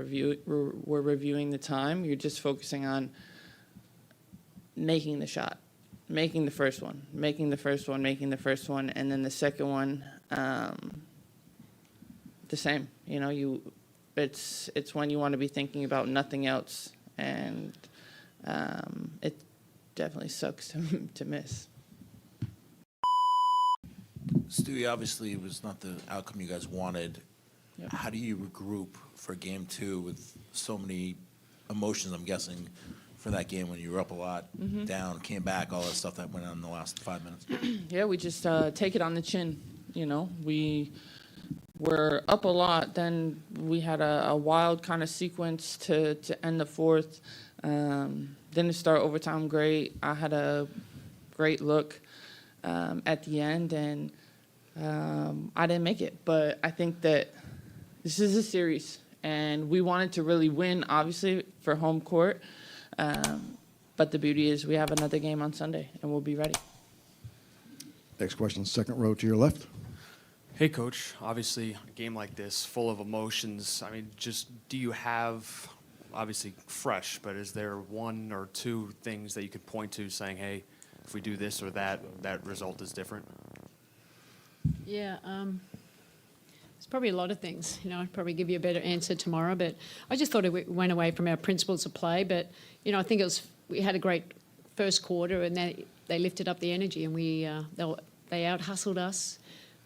we're reviewing the time. You're just focusing on making the shot, making the first one, making the first one, and then the second one, the same. You know, it's when you want to be thinking about nothing else, and it definitely sucks to miss. Stewie, obviously it was not the outcome you guys wanted. Yep. How do you regroup for game two with so many emotions, I'm guessing, for that game when you were up a lot, down, came back, all that stuff that went on in the last 5 minutes? Yeah, we just take it on the chin. You know, we were up a lot. Then we had a wild kind of sequence to end the fourth. Didn't start overtime great. I had a great look at the end, and I didn't make it. But I think that this is a series, and we wanted to really win, obviously, for home court. But the beauty is we have another game on Sunday, and we'll be ready. Next question, second row to your left. Hey, Coach. Obviously, a game like this, full of emotions. I mean, just do you have, obviously fresh, but is there one or two things that you could point to saying, hey, if we do this or that, that result is different? Yeah, there's probably a lot of things. You know, I'd probably give you a better answer tomorrow, but I just thought it went away from our principles of play. But, you know, I think we had a great first quarter, and they lifted up the energy, and they out-hustled us.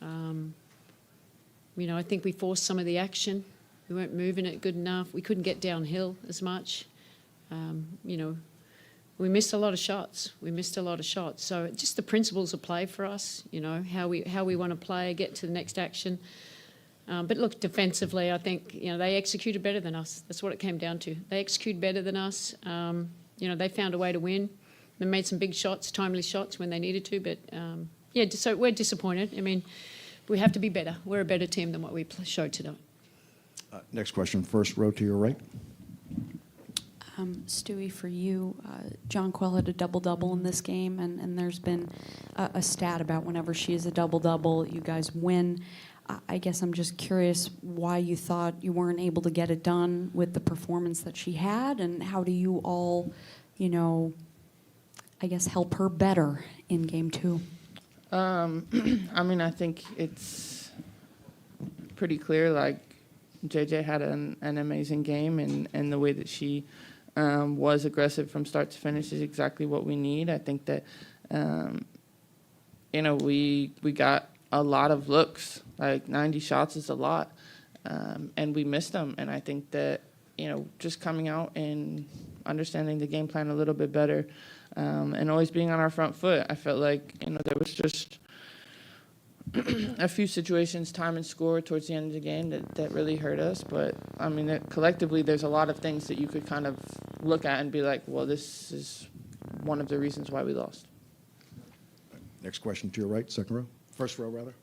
You know, I think we forced some of the action. We weren't moving it good enough. We couldn't get downhill as much. You know, we missed a lot of shots. So just the principles of play for us, you know, how we want to play, get to the next action. But look, defensively, I think, you know, they executed better than us. That's what it came down to. They executed better than us. You know, they found a way to win. They made some big shots, timely shots when they needed to. But, yeah, so we're disappointed. I mean, we have to be better. We're a better team than what we showed today. Next question, first row to your right. Stewie, for you, Jonquel had a double-double in this game, and there's been a stat about whenever she is a double-double, you guys win. I guess I'm just curious why you thought you weren't able to get it done with the performance that she had, and how do you all, you know, I guess help her better in game two? I mean, I think it's pretty clear, like, JJ had an amazing game, and the way that she was aggressive from start to finish is exactly what we need. I think that, you know, we got a lot of looks, like 90 shots is a lot, and we missed them. And I think that, you know, just coming out and understanding the game plan a little bit better, and always being on our front foot, I felt like, you know, there was just a few situations, time and score towards the end of the game that really hurt us. But, I mean, collectively, there's a lot of things that you could kind of look at and be like, well, this is one of the reasons why we lost. Next question to your right, second row. First row, rather.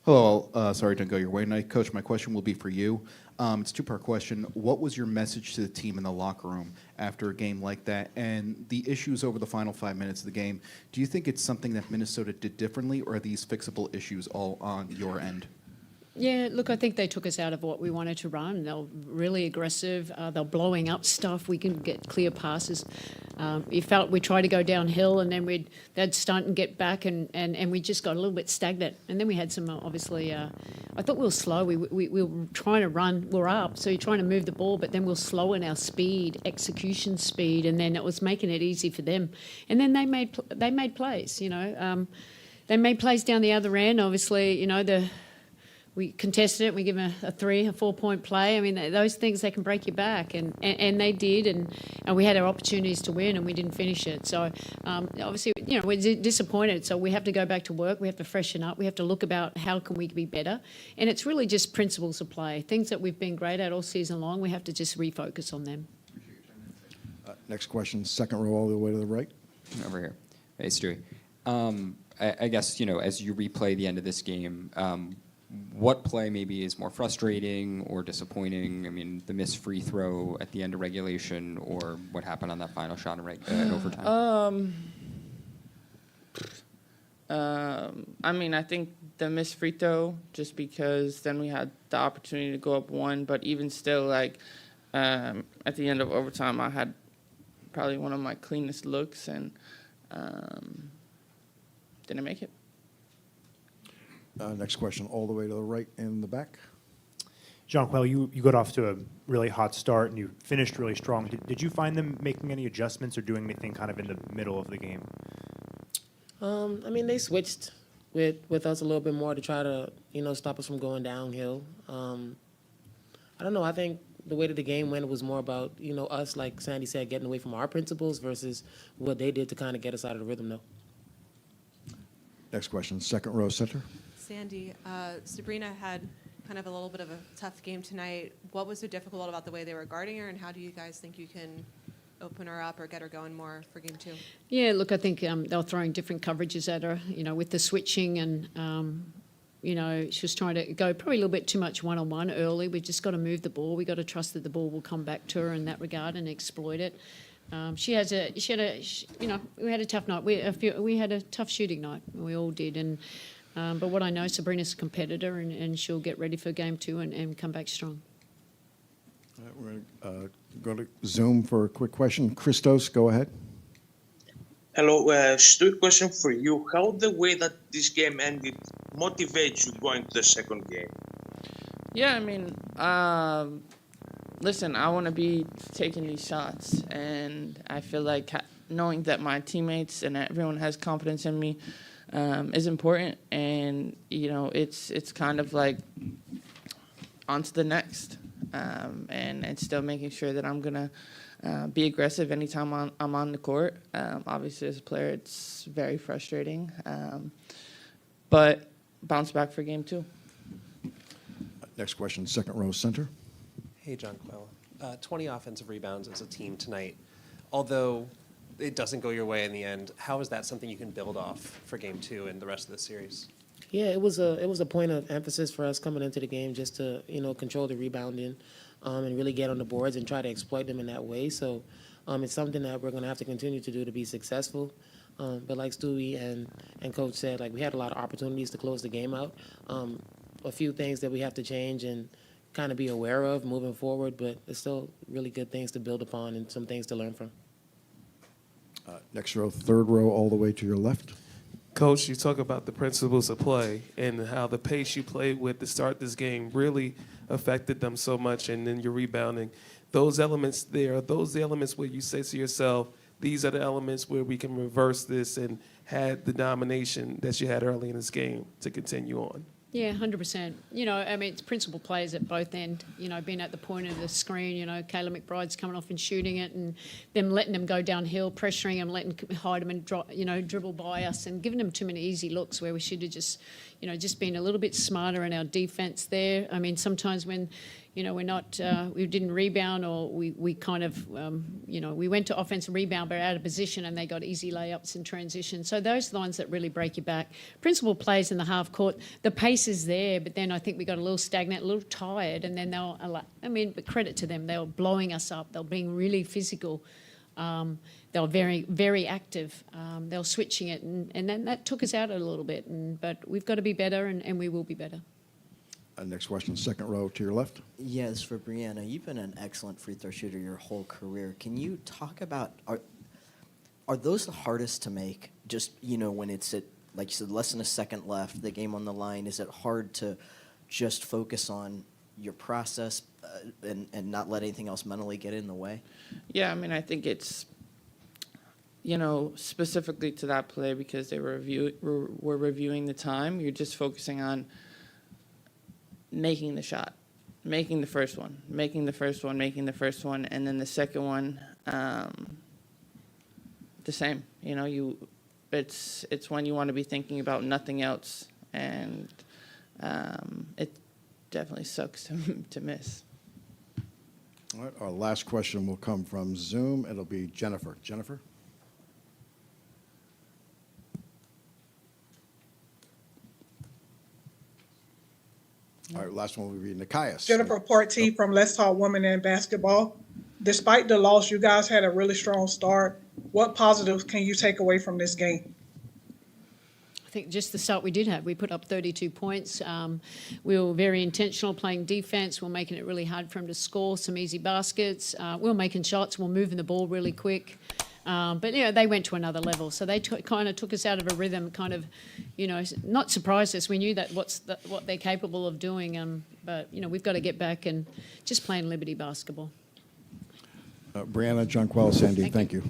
Hello, sorry to go your way tonight. Coach, my question will be for you. It's a two-part question. What was your message to the team in the locker room after a game like that? And the issues over the final 5 minutes of the game, do you think it's something that Minnesota did differently, or are these fixable issues all on your end? Yeah, look, I think they took us out of what we wanted to run. They were really aggressive. They're blowing up stuff. We can get clear passes. You felt we tried to go downhill, and then they'd stunt and get back, and we just got a little bit stagnant. And then we had some, obviously, I thought we were slow. We were trying to run. We're up, so you're trying to move the ball, but then we'll slow in our speed, execution speed, and then it was making it easy for them. And then they made plays, you know. They made plays down the other end, obviously, you know, we contested it. We give them a 4-point play. I mean, those things, they can break your back, and they did. And we had our opportunities to win, and we didn't finish it. So obviously, you know, we're disappointed. So we have to go back to work. We have to freshen up. We have to look about how can we be better. And it's really just principles of play, things that we've been great at all season long. We have to just refocus on them. Next question, second row all the way to the right. Over here. Hey, Stewie. I guess, you know, as you replay the end of this game, what play maybe is more frustrating or disappointing? I mean, the missed free throw at the end of regulation, or what happened on that final shot in overtime? I mean, I think the missed free throw just because then we had the opportunity to go up one. But even still, like at the end of overtime, I had probably one of my cleanest looks and didn't make it. Next question, all the way to the right in the back. Jonquel, you got off to a really hot start and you finished really strong. Did you find them making any adjustments or doing anything kind of in the middle of the game? I mean, they switched with us a little bit more to try to, stop us from going downhill. I don't know. I think the way that the game went, it was more about, us, like Sandy said, getting away from our principles versus what they did to kind of get us out of the rhythm, though. Next question, second row center. Sandy, Sabrina had kind of a little bit of a tough game tonight. What was so difficult about the way they were guarding her, and how do you guys think you can open her up or get her going more for game 2? Yeah, look, I think they were throwing different coverages at her, with the switching and, she was trying to go probably a little bit too much one-on-one early. We've just got to move the ball. We've got to trust that the ball will come back to her in that regard and exploit it. We had a tough night. We had a tough shooting night. We all did. And but what I know, Sabrina's a competitor, and she'll get ready for game 2 and come back strong. All right, we're going to go to Zoom for a quick question. Christos, go ahead. Hello, Stuart, question for you. How the way that this game ended motivates you going to the second game? Yeah, I mean, listen, I want to be taking these shots, and I feel like knowing that my teammates and everyone has confidence in me is important, and it's kind of like on to the next, and still making sure that I'm gonna be aggressive anytime I'm on the court. Obviously, as a player, it's very frustrating, but bounce back for game 2. Next question, second row center. Hey, Jonquel. 20 offensive rebounds as a team tonight. Although it doesn't go your way in the end, how is that something you can build off for game 2 and the rest of the series? Yeah, it was a point of emphasis for us coming into the game just to, control the rebounding and really get on the boards and try to exploit them in that way. So it's something that we're going to have to continue to do to be successful. But like Stewie and Coach said, like we had a lot of opportunities to close the game out. A few things that we have to change and kind of be aware of moving forward, but it's still really good things to build upon and some things to learn from. Next row, third row, all the way to your left. Coach, you talk about the principles of play and how the pace you played with to start this game really affected them so much, and then your rebounding. Those elements there, are those the elements where you say to yourself, these are the elements where we can reverse this and had the domination that you had early in this game to continue on? Yeah, 100%. It's principal players at both end, being at the point of the screen, Kayla McBride's coming off and shooting it and them letting them go downhill, pressuring them, letting hide them and dribble by us and giving them too many easy looks where we should have just been a little bit smarter in our defense there. I mean, sometimes when, we're not, we didn't rebound or we kind of, we went to offensive rebound but out of position and they got easy layups and transition. So those are the ones that really break you back. Principal plays in the half court, the pace is there, but then I think we got a little stagnant, a little tired, and then but credit to them, they were blowing us up. They were being really physical. They were very, very active. They were switching it, and then that took us out a little bit. But we've got to be better, and we will be better. Next question, second row to your left. Yes, for Breanna, you've been an excellent free throw shooter your whole career. Can you talk about, are those the hardest to make? Just, when it's at, like you said, less than a second left, the game on the line, is it hard to just focus on your process and not let anything else mentally get in the way? Yeah, I mean, I think it's, specifically to that play because they were reviewing the time. You're just focusing on making the shot, making the first one, and then the second one, the same. It's when you want to be thinking about nothing else, and it definitely sucks to miss. All right, our last question will come from Zoom. It'll be Jennifer. Jennifer? All right, last one will be Nikias. Jennifer Partee from Let's Talk Women in Basketball. Despite the loss, you guys had a really strong start. What positives can you take away from this game? think just the start we did have. We put up 32 points. We were very intentional playing defense. We were making it really hard for them to score some easy baskets. We were making shots. We were moving the ball really quick. But, you know, they went to another level. So they kind of took us out of a rhythm, kind of, you know, not surprised us. We knew that what they're capable of doing. But, you know, we've got to get back and just playing Liberty basketball. Breanna, Jonquel, Sandy, thank you.